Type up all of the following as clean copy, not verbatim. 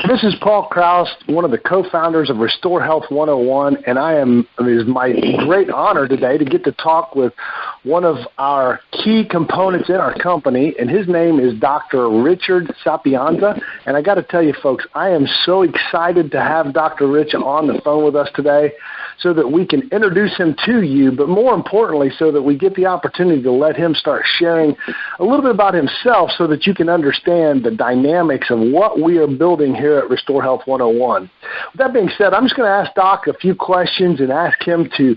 This is Paul Krause, one of the co-founders of Restore Health 101, and it is my great honor today to get to talk with one of our key components in our company, and his name is Dr. Richard Sapienza. And I got to tell you, folks, I am so excited to have Dr. Rich on the phone with us today so that we can introduce him to you, but more importantly, so that we get the opportunity to let him start sharing a little bit about himself so that you can understand the dynamics of what we are building here at Restore Health 101. With that being said, I'm just going to ask Doc a few questions and ask him to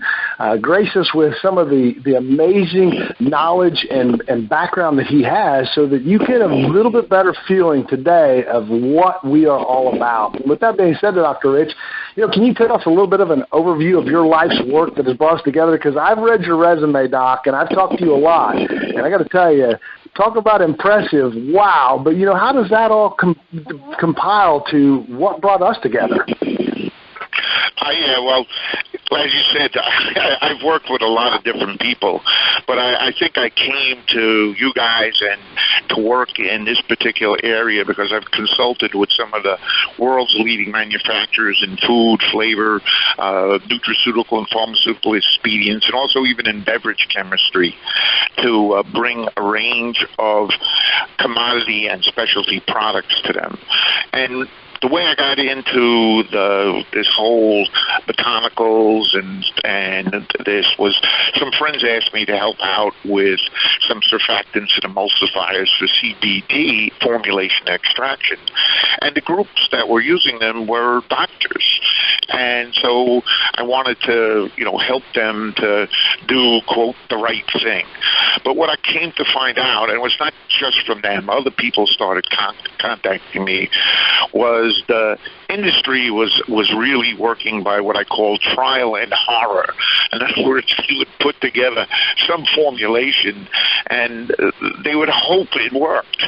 grace us with some of the amazing knowledge and background that he has so that you get a little bit better feeling today of what we are all about. With that being said, Dr. Rich, can you tell us a little bit of an overview of your life's work that has brought us together? Because I've read your resume, Doc, and I've talked to you a lot. And I got to tell you, talk about impressive, wow. But, how does that all compile to what brought us together? Yeah, well, as you said, I've worked with a lot of different people, but I think I came to you guys and to work in this particular area because I've consulted with some of the world's leading manufacturers in food, flavor, nutraceutical and pharmaceutical expedients, and also even in beverage chemistry to bring a range of commodity and specialty products to them. And the way I got into this whole botanicals and this was some friends asked me to help out with some surfactants and emulsifiers for CBD formulation extraction. And the groups that were using them were doctors. And so I wanted to, help them to do, quote, the right thing. But what I came to find out, and it was not just from them, other people started contacting me, was the industry was really working by what I call trial and horror. In other words, you would put together some formulation and they would hope it worked.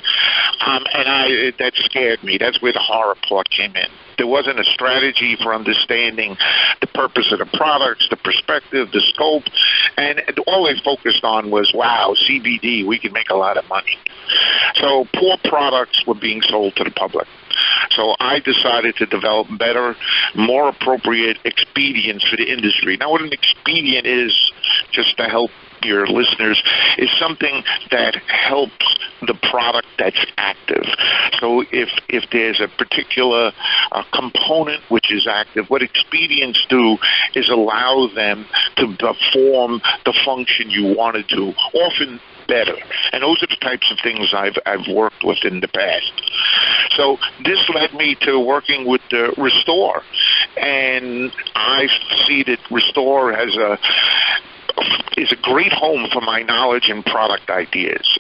And that scared me. That's where the horror part came in. There wasn't a strategy for understanding the purpose of the products, the perspective, the scope, and all they focused on was, wow, CBD, we can make a lot of money. So poor products were being sold to the public. So I decided to develop better, more appropriate expedients for the industry. Now, what an expedient is, just to help your listeners, is something that helps the product that's active. So if there's a particular component which is active, what expedients do is allow them to perform the function you wanted to, often better. And those are the types of things I've worked with in the past. So this led me to working with Restore. And I see that Restore is a great home for my knowledge and product ideas.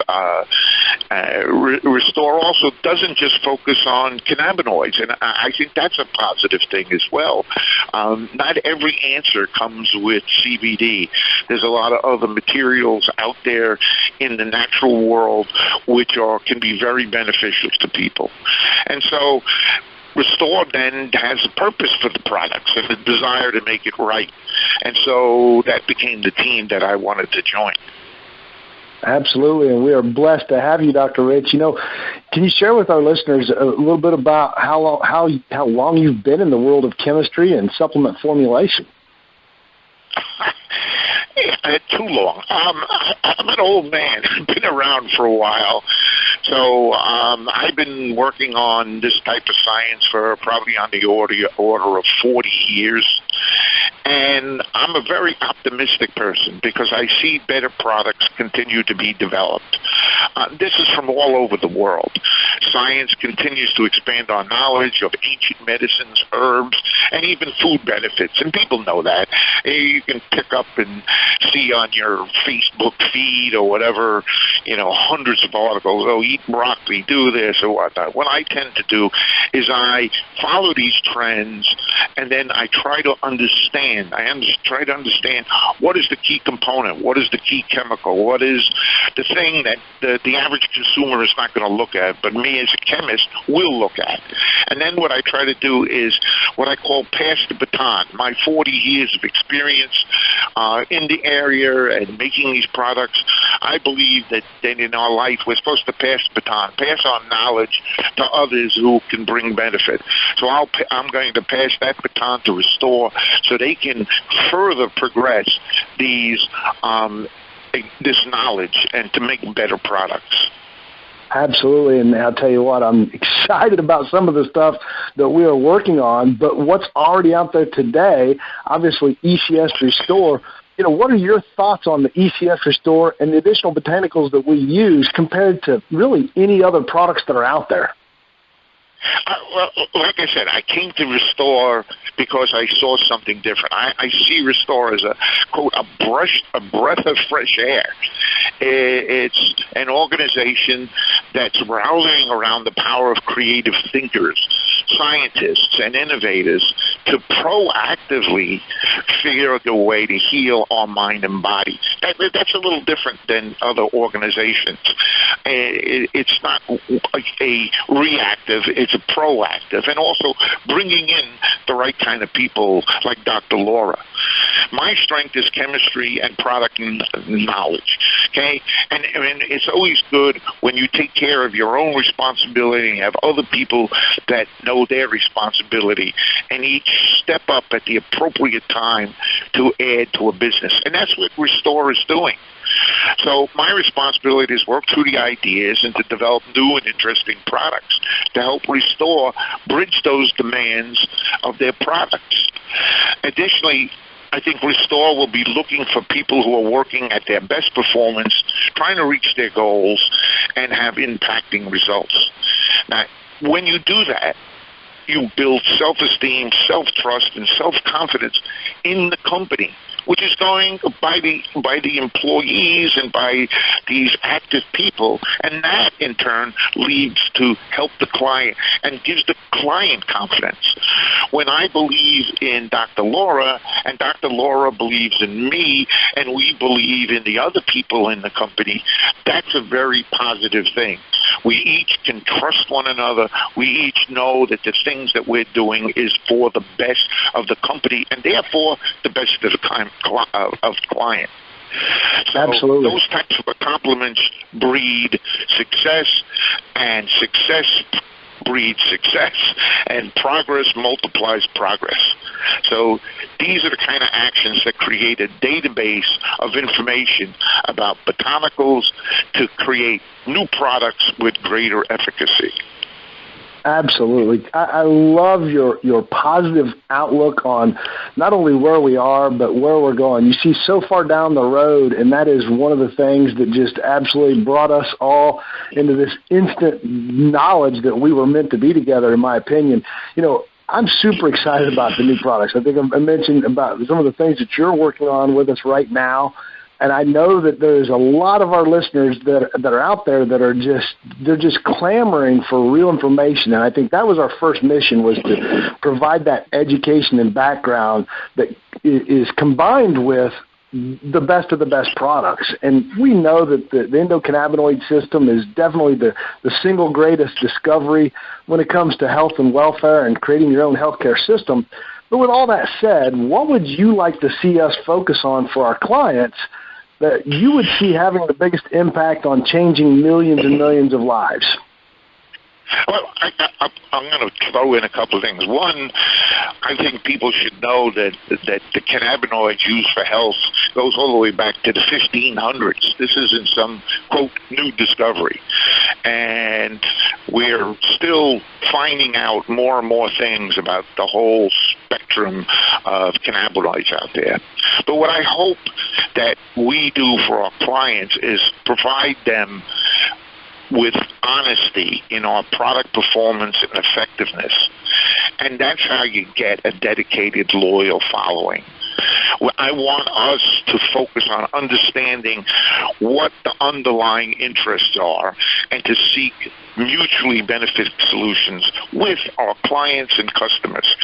Restore also doesn't just focus on cannabinoids, and I think that's a positive thing as well. Not every answer comes with CBD. There's a lot of other materials out there in the natural world which can be very beneficial to people. And so Restore then has a purpose for the products and the desire to make it right. And so that became the team that I wanted to join. Absolutely, and we are blessed to have you, Dr. Rich. Can you share with our listeners a little bit about how long you've been in the world of chemistry and supplement formulation? Too long. I'm an old man. I've been around for a while. So I've been working on this type of science for probably on the order of 40 years. And I'm a very optimistic person because I see better products continue to be developed. This is from all over the world. Science continues to expand our knowledge of ancient medicines, herbs, and even food benefits. And people know that. You can pick up and see on your Facebook feed or whatever, hundreds of articles. Oh, eat broccoli, do this or whatnot. What I tend to do is I follow these trends and then I try to understand. Try to understand what is the key component, what is the key chemical, what is the thing that the average consumer is not going to look at, but me as a chemist will look at. And then what I try to do is what I call pass the baton. My 40 years of experience in the area and making these products, I believe that in our life we're supposed to pass the baton, pass on knowledge to others who can bring benefit. So I'm going to pass that baton to Restore so they can further progress these this knowledge and to make better products. Absolutely, and I'll tell you what, I'm excited about some of the stuff that we are working on, but what's already out there today, obviously ECS Restore, what are your thoughts on the ECS Restore and the additional botanicals that we use compared to really any other products that are out there? Well, like I said, I came to Restore because I saw something different. I see Restore as a, quote, a breath of fresh air. It's an organization that's rallying around the power of creative thinkers, scientists, and innovators to proactively figure out a way to heal our mind and body. That's a little different than other organizations. It's not a reactive, it's a proactive, and also bringing in the right kind of people like Dr. Laura. My strength is chemistry and product knowledge, okay? And it's always good when you take care of your own responsibility and have other people that know their responsibility and each step up at the appropriate time to add to a business. And that's what Restore is doing. So my responsibility is work through the ideas and to develop new and interesting products to help Restore bridge those demands of their products. Additionally, I think Restore will be looking for people who are working at their best performance, trying to reach their goals, and have impacting results. Now, when you do that, you build self-esteem, self-trust, and self-confidence in the company, which is going by the employees and by these active people, and that in turn leads to help the client and gives the client confidence. When I believe in Dr. Laura, and Dr. Laura believes in me, and we believe in the other people in the company, that's a very positive thing. We each can trust one another. We each know that the things that we're doing is for the best of the company, and therefore the best of the client. So absolutely. Those types of compliments breed success, and success breeds success, and progress multiplies progress. So these are the kind of actions that create a database of information about botanicals to create new products with greater efficacy. Absolutely. I love your positive outlook on not only where we are, but where we're going. You see so far down the road, and that is one of the things that just absolutely brought us all into this instant knowledge that we were meant to be together, in my opinion. I'm super excited about the new products. I think I mentioned about some of the things that you're working on with us right now. And I know that there's a lot of our listeners that are out there that are just clamoring for real information. And I think that was our first mission, was to provide that education and background that is combined with the best of the best products. And we know that the endocannabinoid system is definitely the single greatest discovery when it comes to health and welfare and creating your own healthcare system. But with all that said, what would you like to see us focus on for our clients that you would see having the biggest impact on changing millions and millions of lives? Well, I'm going to throw in a couple of things. One, I think people should know that the cannabinoids used for health goes all the way back to the 1500s. This isn't some, quote, new discovery. And we're still finding out more and more things about the whole spectrum of cannabinoids out there. But what I hope that we do for our clients is provide them with honesty in our product performance and effectiveness. And that's how you get a dedicated, loyal following. I want us to focus on understanding what the underlying interests are and to seek mutually benefit solutions with our clients and customers.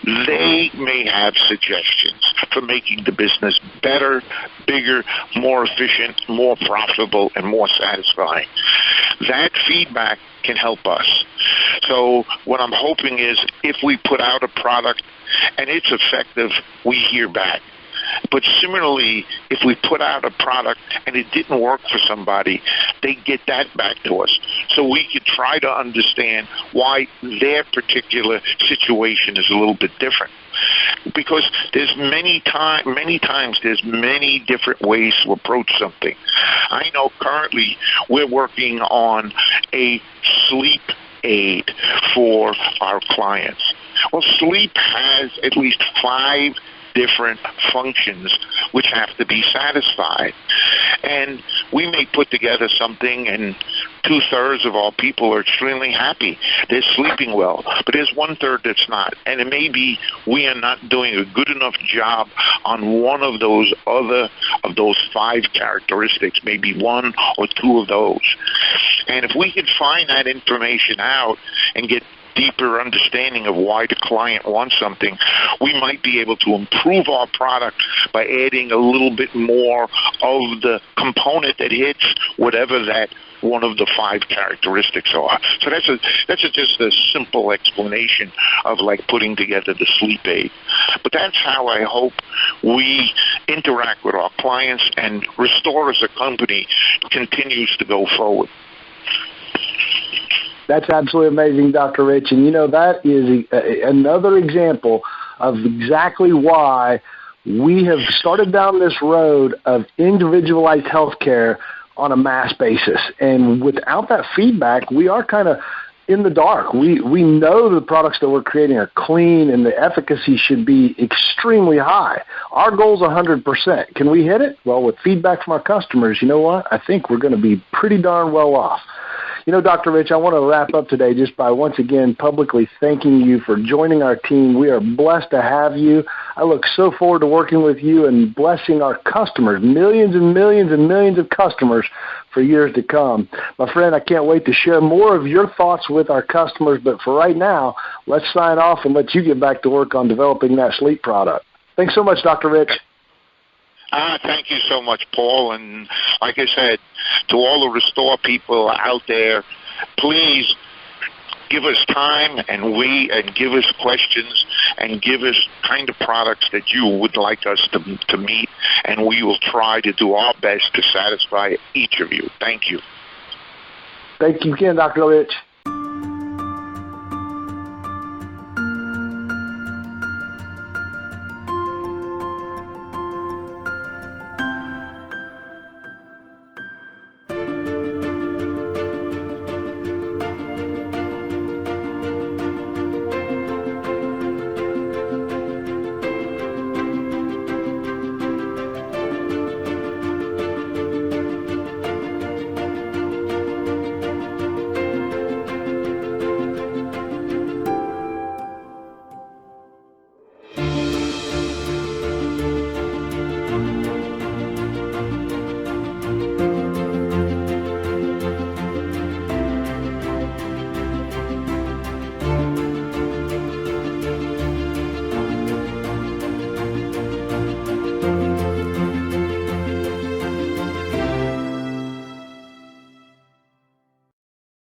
They may have suggestions for making the business better, bigger, more efficient, more profitable, and more satisfying. That feedback can help us. So what I'm hoping is if we put out a product and it's effective, we hear back. But similarly, if we put out a product and it didn't work for somebody, they get that back to us. So we could try to understand why their particular situation is a little bit different. Because there's many times there's many different ways to approach something. I know currently we're working on a sleep aid for our clients. Well, sleep has at least 5 different functions which have to be satisfied. And we may put together something and 2/3 of our people are extremely happy. They're sleeping well. But there's 1/3 that's not. And it may be we are not doing a good enough job on one of those 5 characteristics, maybe 1 or 2 of those. And if we could find that information out and get deeper understanding of why the client wants something, we might be able to improve our product by adding a little bit more of the component that hits whatever that one of the 5 characteristics are. So that's just a simple explanation of like putting together the sleep aid. But that's how I hope we interact with our clients and Restore as a company continues to go forward. That's absolutely amazing, Dr. Rich. And, that is another example of exactly why we have started down this road of individualized healthcare on a mass basis. And without that feedback, we are kind of in the dark. We know the products that we're creating are clean and the efficacy should be extremely high. Our goal is 100%. Can we hit it? Well, with feedback from our customers, you know what? I think we're going to be pretty darn well off. Dr. Rich, I want to wrap up today just by once again publicly thanking you for joining our team. We are blessed to have you. I look so forward to working with you and blessing our customers, millions and millions and millions of customers for years to come. My friend, I can't wait to share more of your thoughts with our customers, but for right now, let's sign off and let you get back to work on developing that sleep product. Thanks so much, Dr. Rich. Thank you so much, Paul. And like I said, to all the Restore people out there, please give us time and give us questions and give us kind of products that you would like us to meet, and we will try to do our best to satisfy each of you. Thank you. Thank you again, Dr. Rich.